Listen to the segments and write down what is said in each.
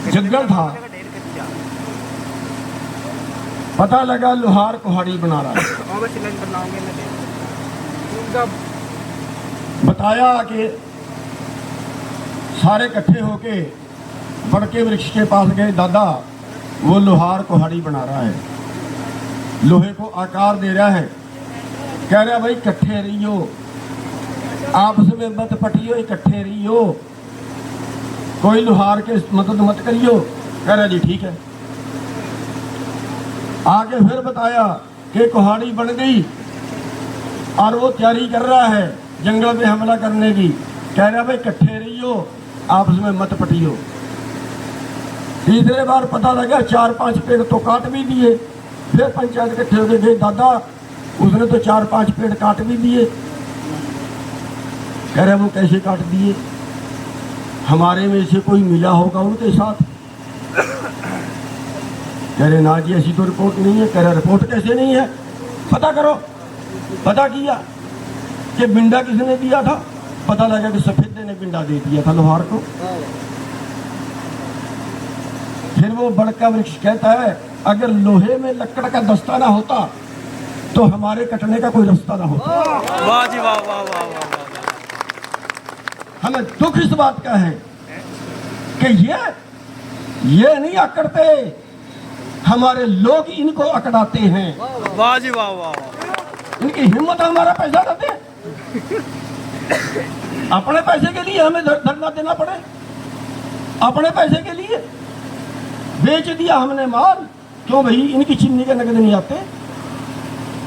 जंगल था, पता लगा लोहार कुहाड़ी बना रहा है। बताया कि सारे इकट्ठे होके बड़के वृक्ष के पास गए, दादा वो लोहार कुहाड़ी बना रहा है, लोहे को आकार दे रहा है। कह रहा भाई इकट्ठे रहियो, आपस में मत पटियो, इकट्ठे रहियो, कोई लोहार के मदद मत करियो। कह रहा जी ठीक है। आगे फिर बताया कि कुहाड़ी बन गई और वो तैयारी कर रहा है जंगल में हमला करने की। कह रहा भाई इकट्ठे रहियो, आपस में मत पटियो। तीसरे बार पता लगा 4-5 पेड़ तो काट भी दिए। फिर पंचायत इकट्ठे होकर गए, दादा उसने तो 4-5 पेड़ काट भी दिए। कह रहे वो कैसे काट दिए, हमारे में से कोई मिला होगा उनके साथ। कह रहे ना जी ऐसी तो रिपोर्ट नहीं है। कह रहे रिपोर्ट कैसे नहीं है, पता करो। पता किया कि बिंडा किसने दिया था, पता लगा कि सफेदे ने बिंडा दे दिया था लोहार को। फिर वो बड़का वृक्ष कहता है अगर लोहे में लकड़ का दस्ता ना होता तो हमारे कटने का कोई रास्ता ना होता। वाह जी वाह वाह वाह वाह। हमें दुख इस बात का है कि ये नहीं अकड़ते, हमारे लोग इनको अकड़ाते हैं। वाह जी वाह वाह। इनकी हिम्मत हमारा पैसा देते हैं, अपने पैसे के लिए हमें धरना देना पड़े, अपने पैसे के लिए बेच दिया हमने माल। क्यों भाई, इनकी चीनी के नगद नहीं आते,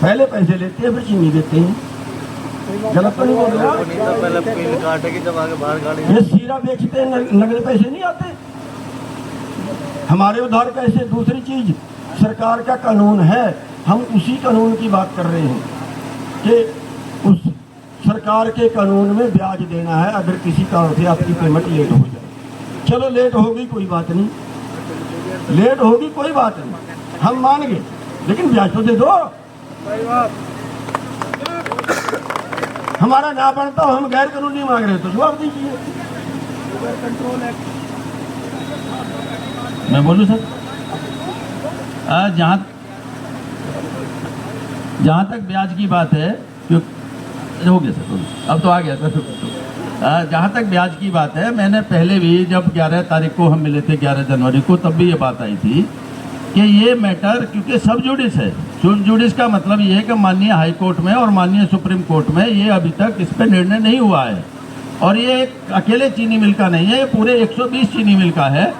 पहले पैसे लेते हैं फिर चीनी देते हैं। गलत तो नहीं बोल रहा, ये सीरा बेचते हैं, नगद पैसे नहीं आते हमारे उधार कैसे। दूसरी चीज, सरकार का कानून है, हम उसी कानून की बात कर रहे हैं कि उस सरकार के कानून में ब्याज देना है अगर किसी कारण से आपकी पेमेंट लेट हो जाए। चलो लेट होगी कोई बात नहीं, लेट होगी कोई बात नहीं, हम मान गए, लेकिन ब्याज तो दे दो। हमारा ना बनता हो, हम गैर कानूनी मांग रहे तो जवाब दीजिए। मैं बोलूँ सर, जहाँ तक ब्याज की बात है, क्यों हो गया सर, अब तो आ गया सर। जहाँ तक ब्याज की बात है, मैंने पहले भी जब 11 तारीख को हम मिले थे, 11 जनवरी को, तब भी ये बात आई थी कि ये मैटर क्योंकि सब जुडिस है। सब जुडिस का मतलब ये है कि माननीय हाई कोर्ट में और माननीय सुप्रीम कोर्ट में ये अभी तक इस पर निर्णय नहीं हुआ है। और ये एक अकेले चीनी मिल का नहीं है, ये पूरे 120 चीनी मिल का है।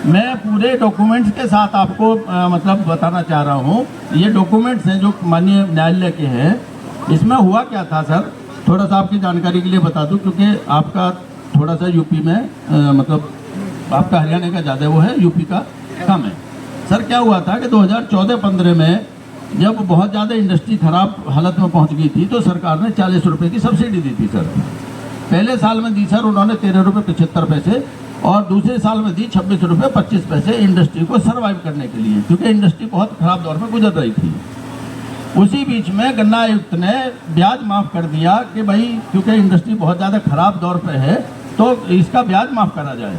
मैं पूरे डॉक्यूमेंट्स के साथ आपको मतलब बताना चाह रहा हूँ। ये डॉक्यूमेंट्स हैं जो माननीय न्यायालय के हैं। इसमें हुआ क्या था सर, थोड़ा सा आपकी जानकारी के लिए बता दूं, क्योंकि आपका थोड़ा सा यूपी में मतलब आपका हरियाणा का ज़्यादा वो है, यूपी का कम है। सर क्या हुआ था कि 2014-15 में जब बहुत ज़्यादा इंडस्ट्री खराब हालत में पहुंच गई थी तो सरकार ने 40 रुपये की सब्सिडी दी थी सर। पहले साल में दी सर उन्होंने 13 रुपये 75 पैसे, और दूसरे साल में दी 26 रुपये 25 पैसे इंडस्ट्री को सर्वाइव करने के लिए, क्योंकि इंडस्ट्री बहुत खराब दौर में गुजर रही थी। उसी बीच में गन्ना आयुक्त ने ब्याज माफ़ कर दिया कि भाई क्योंकि इंडस्ट्री बहुत ज़्यादा खराब दौर पे है तो इसका ब्याज माफ़ करा जाए।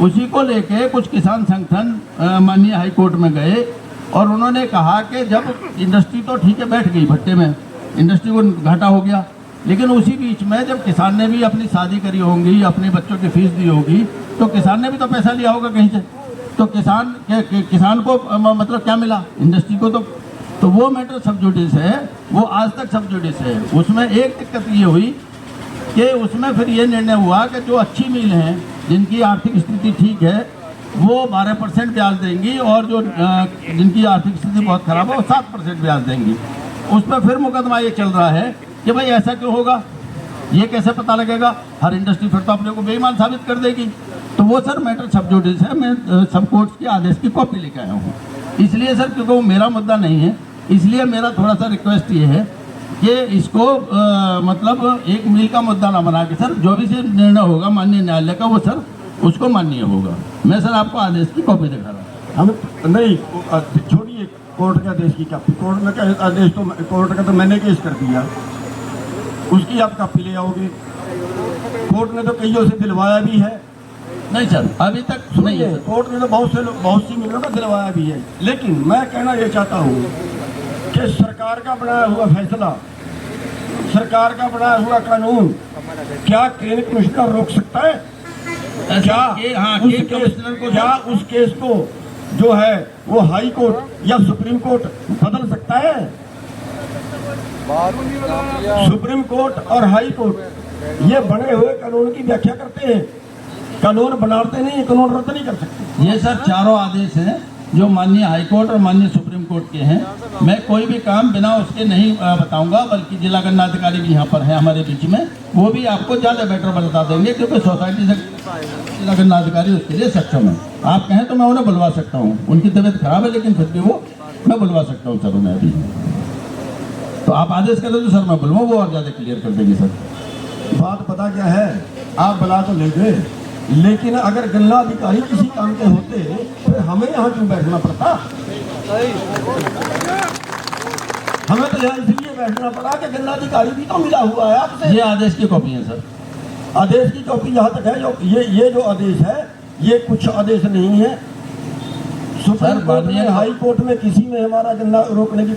उसी को लेके कुछ किसान संगठन माननीय हाई कोर्ट में गए और उन्होंने कहा कि जब इंडस्ट्री तो ठीक है बैठ गई भट्टे में, इंडस्ट्री को घाटा हो गया, लेकिन उसी बीच में जब किसान ने भी अपनी शादी करी होंगी, अपने बच्चों की फीस दी होगी, तो किसान ने भी तो पैसा लिया होगा कहीं से, तो किसान को मतलब क्या मिला, इंडस्ट्री को तो वो मैटर सब जुडिस है, वो आज तक सब जुडिस है। उसमें एक दिक्कत ये हुई कि उसमें फिर ये निर्णय हुआ कि जो अच्छी मिल हैं जिनकी आर्थिक स्थिति ठीक है वो 12% ब्याज देंगी, और जो जिनकी आर्थिक स्थिति बहुत खराब है वो 7% ब्याज देंगी। उस पर फिर मुकदमा ये चल रहा है कि भाई ऐसा क्यों होगा, ये कैसे पता लगेगा, हर इंडस्ट्री फिर तो अपने को बेईमान साबित कर देगी। तो वो सर मैटर सब जुडिस है, मैं सब कोर्ट्स के आदेश की कॉपी लेके आया हूँ। इसलिए सर क्योंकि वो मेरा मुद्दा नहीं है, इसलिए मेरा थोड़ा सा रिक्वेस्ट ये है कि इसको मतलब एक मिल का मुद्दा ना बना के सर जो भी से निर्णय होगा माननीय न्यायालय का वो सर उसको माननीय होगा। मैं सर आपको आदेश की कॉपी दिखा रहा हूँ। हम नहीं छोड़िए कोर्ट के आदेश की कॉपी, कोर्ट में का आदेश तो कोर्ट का तो मैंने केस कर दिया, उसकी आप कॉपी ले आओगे। कोर्ट ने तो कईयों से दिलवाया भी है, नहीं सर, अभी तक नहीं सुनिए, है सर। कोर्ट ने तो बहुत सी मिलों को दिलवाया भी है। लेकिन मैं कहना ये चाहता हूँ कि सरकार का बनाया हुआ फैसला, सरकार का बनाया हुआ कानून क्या केंद्र कमिश्नर रोक सकता है? क्या हाँ, उस केंद्र केस कमिश्नर को क्या उस केस को जो है वो हाई कोर्ट या सुप्रीम कोर्ट बदल सकता है? सुप्रीम कोर्ट और हाई कोर्ट ये बने हुए कानून की व्याख्या करते हैं, कानून बनाते नहीं, कानून रद्द नहीं कर सकते। ये सर चारों आदेश हैं जो माननीय हाई कोर्ट और माननीय सुप्रीम कोर्ट के हैं। मैं कोई भी काम बिना उसके नहीं बताऊंगा, बल्कि जिला गणनाधिकारी भी यहाँ पर हैं हमारे बीच में, वो भी आपको ज़्यादा बेटर बता देंगे, क्योंकि सोसाइटी से जिला गणनाधिकारी उसके लिए सक्षम है। आप कहें तो मैं उन्हें बुलवा सकता हूँ, उनकी तबीयत खराब है लेकिन फिर भी वो मैं बुलवा सकता हूँ सर उन्हें अभी। तो आप आदेश करें तो सर मैं बुलवाऊँ, वो और ज़्यादा क्लियर कर देंगे सर। बात पता क्या है, आप बुला तो ले गए, लेकिन अगर गन्ना अधिकारी किसी काम के होते फिर हमें यहाँ क्यों बैठना पड़ता? हमें तो यहाँ इसलिए बैठना पड़ा कि गन्ना अधिकारी भी तो मिला हुआ है आपसे। ये आदेश की कॉपी है सर। आदेश की कॉपी जहाँ तक है, जो ये जो आदेश है ये कुछ आदेश नहीं है। सुप्रीम सर, कोर्ट में, हाई कोर्ट में किसी में हमारा गन्ना रोकने की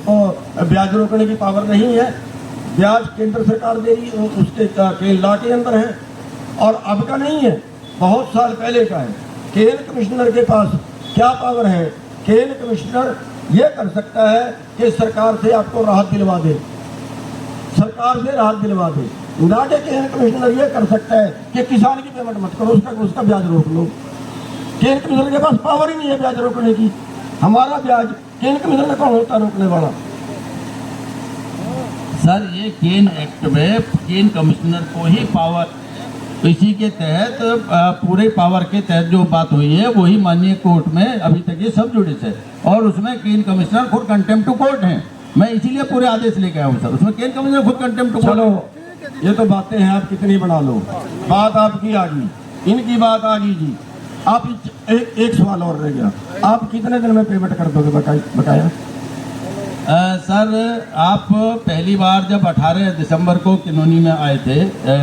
ब्याज रोकने की पावर नहीं है। ब्याज केंद्र सरकार दे रही है, उसके लॉ के अंदर है और अब का नहीं है, बहुत साल पहले का है। केंद्र कमिश्नर के पास क्या पावर है? केंद्र कमिश्नर ये कर सकता है कि सरकार से आपको राहत दिलवा दे, सरकार से राहत दिलवा दे, ना कि केंद्र कमिश्नर ये कर सकता है कि किसान की पेमेंट मत करो, उसका ब्याज रोक लो। केंद्र कमिश्नर के पास पावर ही नहीं है ब्याज रोकने की। हमारा ब्याज केंद्र कमिश्नर कौन होता है रोकने वाला? सर ये केन एक्ट में केन कमिश्नर को ही पावर, इसी के तहत पूरे पावर के तहत जो बात हुई है वही माननीय कोर्ट में अभी तक ये सब जुडिस है, और उसमें केन कमिश्नर खुद कंटेम्प्ट टू कोर्ट हैं। मैं इसीलिए पूरे आदेश लेके आया हूँ सर, उसमें केन कमिश्नर खुद कंटेम्प्ट टू कोर्ट। चलो ये तो बातें हैं, आप कितनी बना लो, बात आपकी आ गई, इनकी बात आ गई जी। आप एक सवाल और रह गया, आप कितने दिन में पेमेंट कर दोगे बकाया? सर आप पहली बार जब 18 दिसंबर को किनौनी में आए थे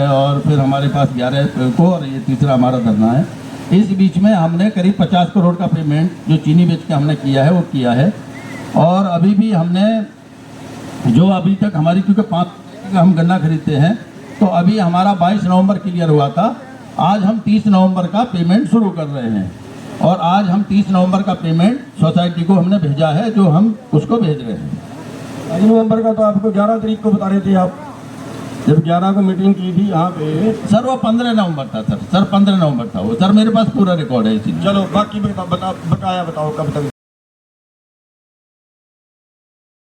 और फिर हमारे पास 11 अप्रैल को, और ये तीसरा हमारा धरना है, इस बीच में हमने करीब 50 करोड़ का पेमेंट जो चीनी बेच के हमने किया है वो किया है। और अभी भी हमने जो अभी तक हमारी, क्योंकि 5 हम गन्ना खरीदते हैं, तो अभी हमारा 22 नवंबर क्लियर हुआ था। आज हम 30 नवंबर का पेमेंट शुरू कर रहे हैं, और आज हम 30 नवंबर का पेमेंट सोसाइटी को हमने भेजा है, जो हम उसको भेज रहे हैं। 5 नवंबर का तो आपको 11 तारीख को बता रहे थे आप, जब 11 को मीटिंग की थी यहाँ पे। सर वो 15 नवंबर था सर 15 नवंबर था वो सर, मेरे पास पूरा रिकॉर्ड है इसीलिए। चलो बाकी बकाया बताओ कब तक